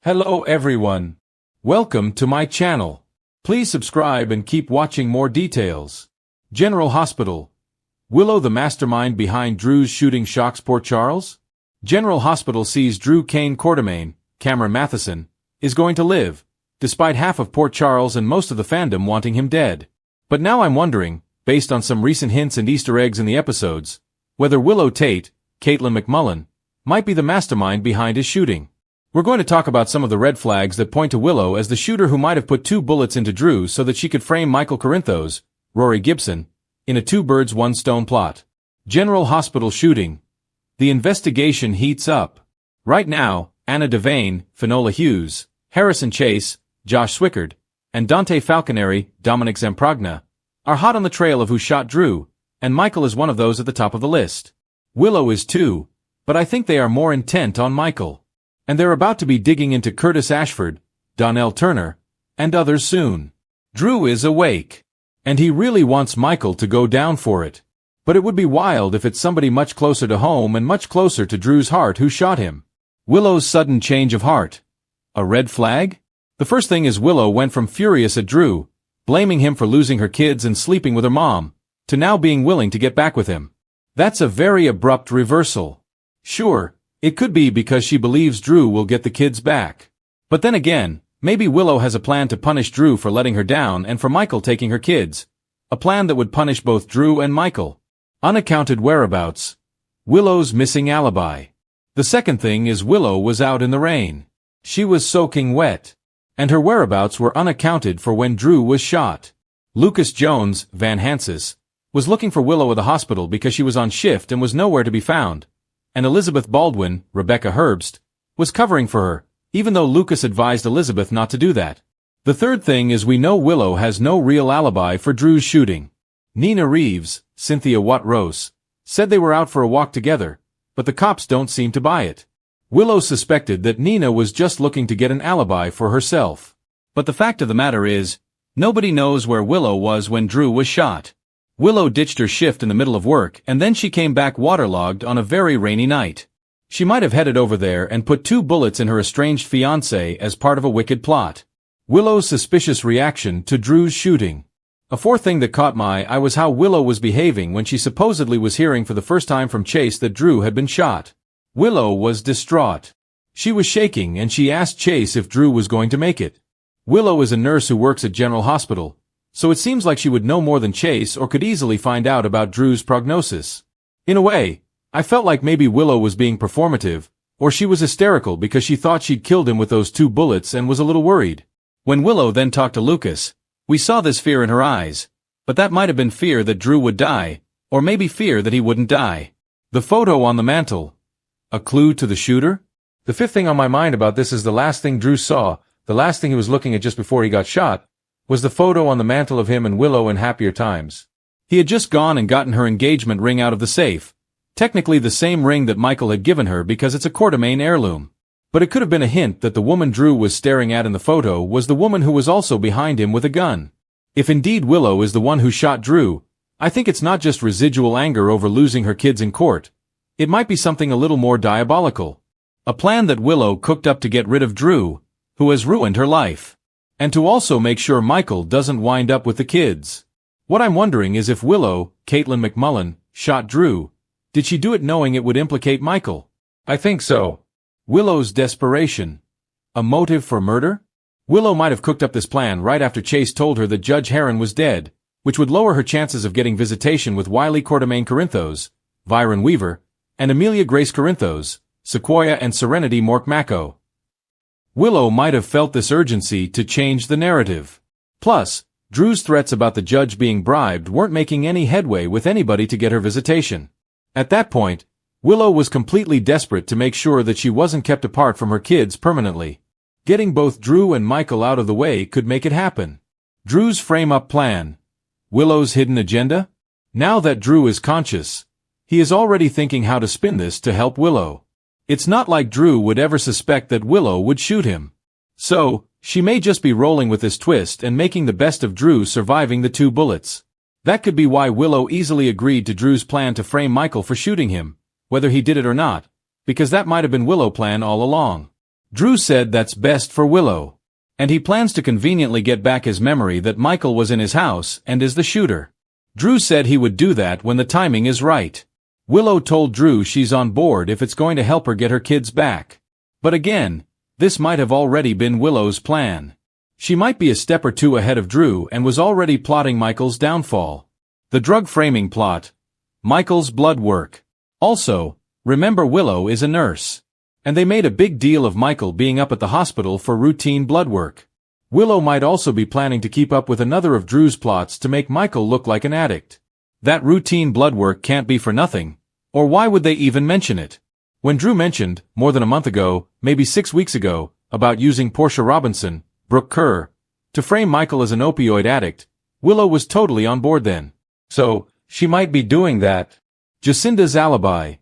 Hello everyone. Welcome to my channel. Please subscribe and keep watching more details. General Hospital. Willow the mastermind behind Drew's shooting shocks Port Charles? General Hospital sees Drew Kane Quartermain, Cameron Matheson, is going to live, despite half of Port Charles and most of the fandom wanting him dead. But now I'm wondering, based on some recent hints and Easter eggs in the episodes, whether Willow Tate, Caitlin McMullen, might be the mastermind behind his shooting. We're going to talk about some of the red flags that point to Willow as the shooter who might have put 2 bullets into Drew so that she could frame Michael Corinthos, Rory Gibson, in a 2 birds 1 stone plot. General Hospital shooting. The investigation heats up. Right now, Anna Devane, Finola Hughes, Harrison Chase, Josh Swickard, and Dante Falconeri, Dominic Zamprogna, are hot on the trail of who shot Drew, and Michael is one of those at the top of the list. Willow is too, but I think they are more intent on Michael. And they're about to be digging into Curtis Ashford, Donnell Turner, and others soon. Drew is awake. And he really wants Michael to go down for it. But it would be wild if it's somebody much closer to home and much closer to Drew's heart who shot him. Willow's sudden change of heart. A red flag? The first thing is Willow went from furious at Drew, blaming him for losing her kids and sleeping with her mom, to now being willing to get back with him. That's a very abrupt reversal. Sure, it could be because she believes Drew will get the kids back. But then again, maybe Willow has a plan to punish Drew for letting her down and for Michael taking her kids. A plan that would punish both Drew and Michael. Unaccounted whereabouts. Willow's missing alibi. The second thing is Willow was out in the rain. She was soaking wet. And her whereabouts were unaccounted for when Drew was shot. Lucas Jones, Van Hansis, was looking for Willow at the hospital because she was on shift and was nowhere to be found. And Elizabeth Baldwin, Rebecca Herbst, was covering for her, even though Lucas advised Elizabeth not to do that. The third thing is we know Willow has no real alibi for Drew's shooting. Nina Reeves, Cynthia Watt-Rose, said they were out for a walk together, but the cops don't seem to buy it. Willow suspected that Nina was just looking to get an alibi for herself. But the fact of the matter is, nobody knows where Willow was when Drew was shot. Willow ditched her shift in the middle of work and then she came back waterlogged on a very rainy night. She might have headed over there and put 2 bullets in her estranged fiancé as part of a wicked plot. Willow's suspicious reaction to Drew's shooting. A fourth thing that caught my eye was how Willow was behaving when she supposedly was hearing for the first time from Chase that Drew had been shot. Willow was distraught. She was shaking and she asked Chase if Drew was going to make it. Willow is a nurse who works at General Hospital, so it seems like she would know more than Chase or could easily find out about Drew's prognosis. In a way, I felt like maybe Willow was being performative, or she was hysterical because she thought she'd killed him with those 2 bullets and was a little worried. When Willow then talked to Lucas, we saw this fear in her eyes, but that might have been fear that Drew would die, or maybe fear that he wouldn't die. The photo on the mantle. A clue to the shooter? The fifth thing on my mind about this is the last thing Drew saw, the last thing he was looking at just before he got shot, was the photo on the mantle of him and Willow in happier times. He had just gone and gotten her engagement ring out of the safe. Technically the same ring that Michael had given her because it's a Quartermain heirloom. But it could have been a hint that the woman Drew was staring at in the photo was the woman who was also behind him with a gun. If indeed Willow is the one who shot Drew, I think it's not just residual anger over losing her kids in court. It might be something a little more diabolical. A plan that Willow cooked up to get rid of Drew, who has ruined her life. And to also make sure Michael doesn't wind up with the kids. What I'm wondering is if Willow, Caitlin McMullen, shot Drew, did she do it knowing it would implicate Michael? I think so. Willow's desperation. A motive for murder? Willow might have cooked up this plan right after Chase told her that Judge Heron was dead, which would lower her chances of getting visitation with Wiley Quartermain Corinthos, Viren Weaver, and Amelia Grace Corinthos, Sequoia and Serenity Mork-Mako. Willow might have felt this urgency to change the narrative. Plus, Drew's threats about the judge being bribed weren't making any headway with anybody to get her visitation. At that point, Willow was completely desperate to make sure that she wasn't kept apart from her kids permanently. Getting both Drew and Michael out of the way could make it happen. Drew's frame-up plan. Willow's hidden agenda? Now that Drew is conscious, he is already thinking how to spin this to help Willow. It's not like Drew would ever suspect that Willow would shoot him. So, she may just be rolling with this twist and making the best of Drew surviving the 2 bullets. That could be why Willow easily agreed to Drew's plan to frame Michael for shooting him, whether he did it or not, because that might have been Willow's plan all along. Drew said that's best for Willow. And he plans to conveniently get back his memory that Michael was in his house and is the shooter. Drew said he would do that when the timing is right. Willow told Drew she's on board if it's going to help her get her kids back. But again, this might have already been Willow's plan. She might be a step or two ahead of Drew and was already plotting Michael's downfall. The drug framing plot. Michael's blood work. Also, remember Willow is a nurse. And they made a big deal of Michael being up at the hospital for routine blood work. Willow might also be planning to keep up with another of Drew's plots to make Michael look like an addict. That routine blood work can't be for nothing. Or why would they even mention it? When Drew mentioned, more than a month ago, maybe 6 weeks ago, about using Portia Robinson, Brooke Kerr, to frame Michael as an opioid addict, Willow was totally on board then. So, she might be doing that. Jacinda's alibi.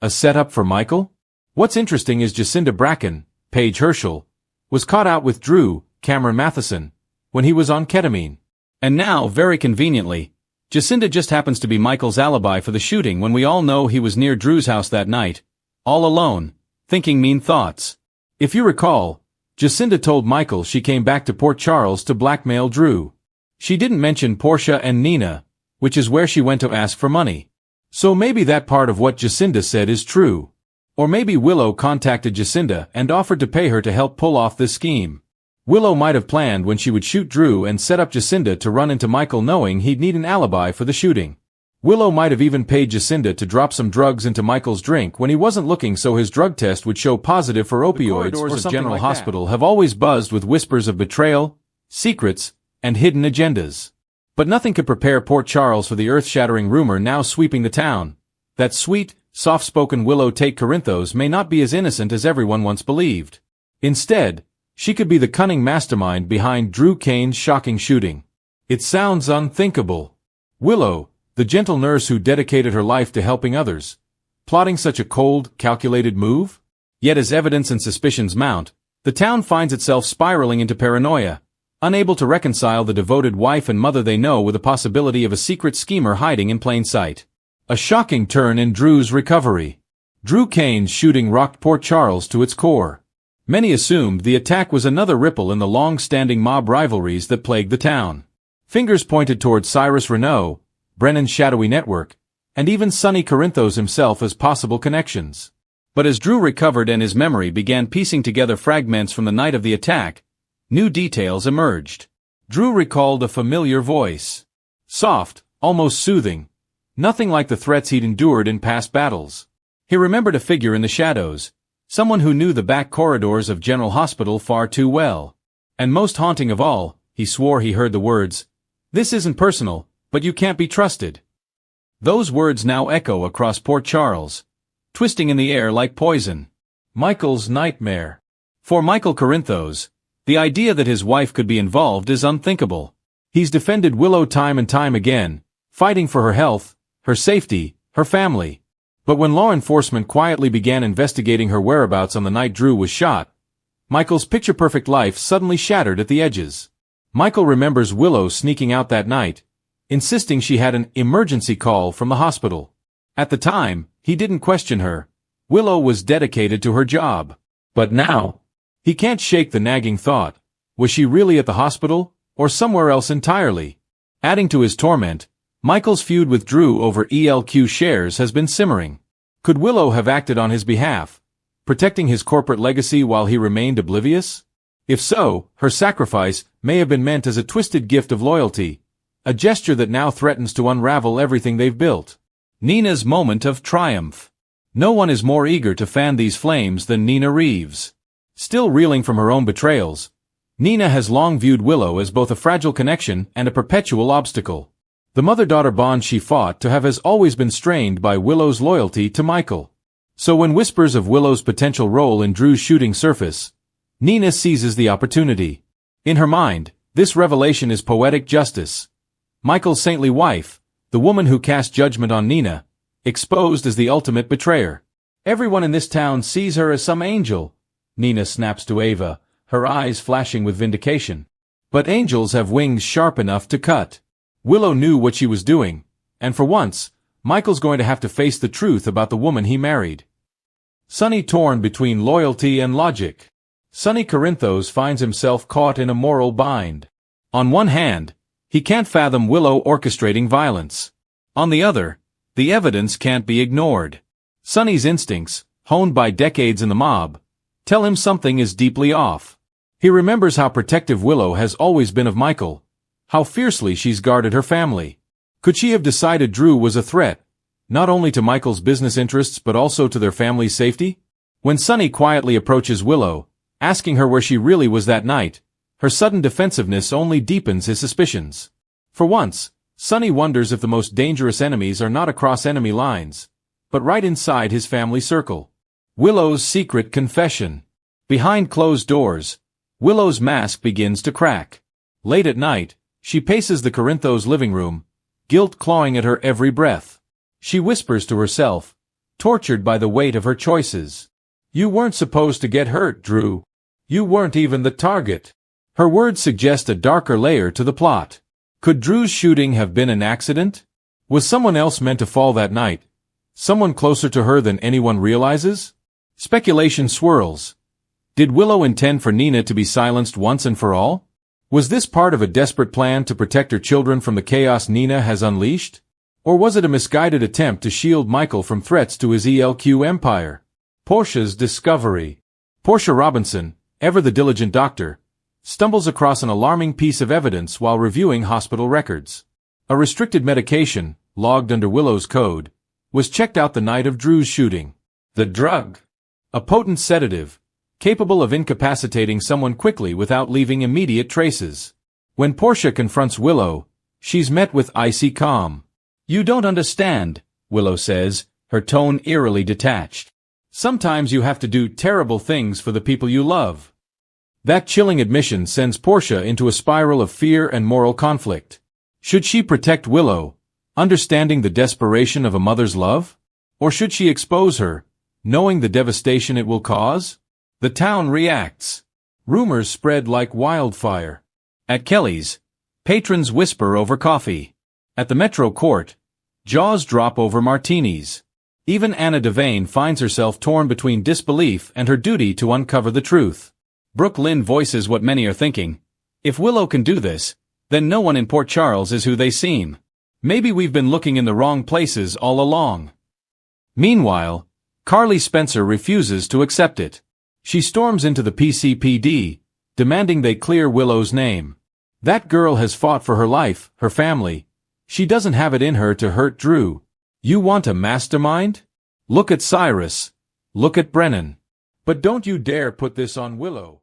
A setup for Michael? What's interesting is Jacinda Bracken, Paige Herschel, was caught out with Drew, Cameron Matheson, when he was on ketamine. And now, very conveniently, Jacinda just happens to be Michael's alibi for the shooting when we all know he was near Drew's house that night, all alone, thinking mean thoughts. If you recall, Jacinda told Michael she came back to Port Charles to blackmail Drew. She didn't mention Portia and Nina, which is where she went to ask for money. So maybe that part of what Jacinda said is true. Or maybe Willow contacted Jacinda and offered to pay her to help pull off this scheme. Willow might have planned when she would shoot Drew and set up Jacinda to run into Michael knowing he'd need an alibi for the shooting. Willow might have even paid Jacinda to drop some drugs into Michael's drink when he wasn't looking so his drug test would show positive for opioids. The corridors of General Hospital have always buzzed with whispers of betrayal, secrets, and hidden agendas. But nothing could prepare Port Charles for the earth-shattering rumor now sweeping the town. That sweet, soft-spoken Willow Tate Corinthos may not be as innocent as everyone once believed. Instead, she could be the cunning mastermind behind Drew Kane's shocking shooting. It sounds unthinkable. Willow, the gentle nurse who dedicated her life to helping others, plotting such a cold, calculated move? Yet as evidence and suspicions mount, the town finds itself spiraling into paranoia, unable to reconcile the devoted wife and mother they know with the possibility of a secret schemer hiding in plain sight. A shocking turn in Drew's recovery. Drew Kane's shooting rocked Port Charles to its core. Many assumed the attack was another ripple in the long-standing mob rivalries that plagued the town. Fingers pointed toward Cyrus Renaud, Brennan's shadowy network, and even Sonny Corinthos himself as possible connections. But as Drew recovered and his memory began piecing together fragments from the night of the attack, new details emerged. Drew recalled a familiar voice. Soft, almost soothing. Nothing like the threats he'd endured in past battles. He remembered a figure in the shadows, someone who knew the back corridors of General Hospital far too well. And most haunting of all, he swore he heard the words, "This isn't personal, but you can't be trusted." Those words now echo across Port Charles, twisting in the air like poison. Michael's nightmare. For Michael Corinthos, the idea that his wife could be involved is unthinkable. He's defended Willow time and time again, fighting for her health, her safety, her family. But when law enforcement quietly began investigating her whereabouts on the night Drew was shot, Michael's picture-perfect life suddenly shattered at the edges. Michael remembers Willow sneaking out that night, insisting she had an emergency call from the hospital. At the time, he didn't question her. Willow was dedicated to her job. But now, he can't shake the nagging thought. Was she really at the hospital, or somewhere else entirely? Adding to his torment, Michael's feud with Drew over ELQ shares has been simmering. Could Willow have acted on his behalf, protecting his corporate legacy while he remained oblivious? If so, her sacrifice may have been meant as a twisted gift of loyalty, a gesture that now threatens to unravel everything they've built. Nina's moment of triumph. No one is more eager to fan these flames than Nina Reeves. Still reeling from her own betrayals, Nina has long viewed Willow as both a fragile connection and a perpetual obstacle. The mother-daughter bond she fought to have has always been strained by Willow's loyalty to Michael. So when whispers of Willow's potential role in Drew's shooting surface, Nina seizes the opportunity. In her mind, this revelation is poetic justice. Michael's saintly wife, the woman who cast judgment on Nina, exposed as the ultimate betrayer. Everyone in this town sees her as some angel, Nina snaps to Ava, her eyes flashing with vindication. But angels have wings sharp enough to cut. Willow knew what she was doing, and for once, Michael's going to have to face the truth about the woman he married. Sonny torn between loyalty and logic. Sonny Corinthos finds himself caught in a moral bind. On one hand, he can't fathom Willow orchestrating violence. On the other, the evidence can't be ignored. Sonny's instincts, honed by decades in the mob, tell him something is deeply off. He remembers how protective Willow has always been of Michael, how fiercely she's guarded her family. Could she have decided Drew was a threat, not only to Michael's business interests but also to their family's safety? When Sonny quietly approaches Willow, asking her where she really was that night, her sudden defensiveness only deepens his suspicions. For once, Sonny wonders if the most dangerous enemies are not across enemy lines, but right inside his family circle. Willow's secret confession. Behind closed doors, Willow's mask begins to crack. Late at night, she paces the Corinthos' living room, guilt clawing at her every breath. She whispers to herself, tortured by the weight of her choices. "You weren't supposed to get hurt, Drew. You weren't even the target." Her words suggest a darker layer to the plot. Could Drew's shooting have been an accident? Was someone else meant to fall that night? Someone closer to her than anyone realizes? Speculation swirls. Did Willow intend for Nina to be silenced once and for all? Was this part of a desperate plan to protect her children from the chaos Nina has unleashed? Or was it a misguided attempt to shield Michael from threats to his ELQ empire? Portia's discovery. Portia Robinson, ever the diligent doctor, stumbles across an alarming piece of evidence while reviewing hospital records. A restricted medication, logged under Willow's code, was checked out the night of Drew's shooting. The drug. A potent sedative, capable of incapacitating someone quickly without leaving immediate traces. When Portia confronts Willow, she's met with icy calm. "You don't understand," Willow says, her tone eerily detached. "Sometimes you have to do terrible things for the people you love." That chilling admission sends Portia into a spiral of fear and moral conflict. Should she protect Willow, understanding the desperation of a mother's love? Or should she expose her, knowing the devastation it will cause? The town reacts. Rumors spread like wildfire. At Kelly's, patrons whisper over coffee. At the Metro Court, jaws drop over martinis. Even Anna Devane finds herself torn between disbelief and her duty to uncover the truth. Brooke Lynn voices what many are thinking. If Willow can do this, then no one in Port Charles is who they seem. Maybe we've been looking in the wrong places all along. Meanwhile, Carly Spencer refuses to accept it. She storms into the PCPD, demanding they clear Willow's name. That girl has fought for her life, her family. She doesn't have it in her to hurt Drew. You want a mastermind? Look at Cyrus. Look at Brennan. But don't you dare put this on Willow.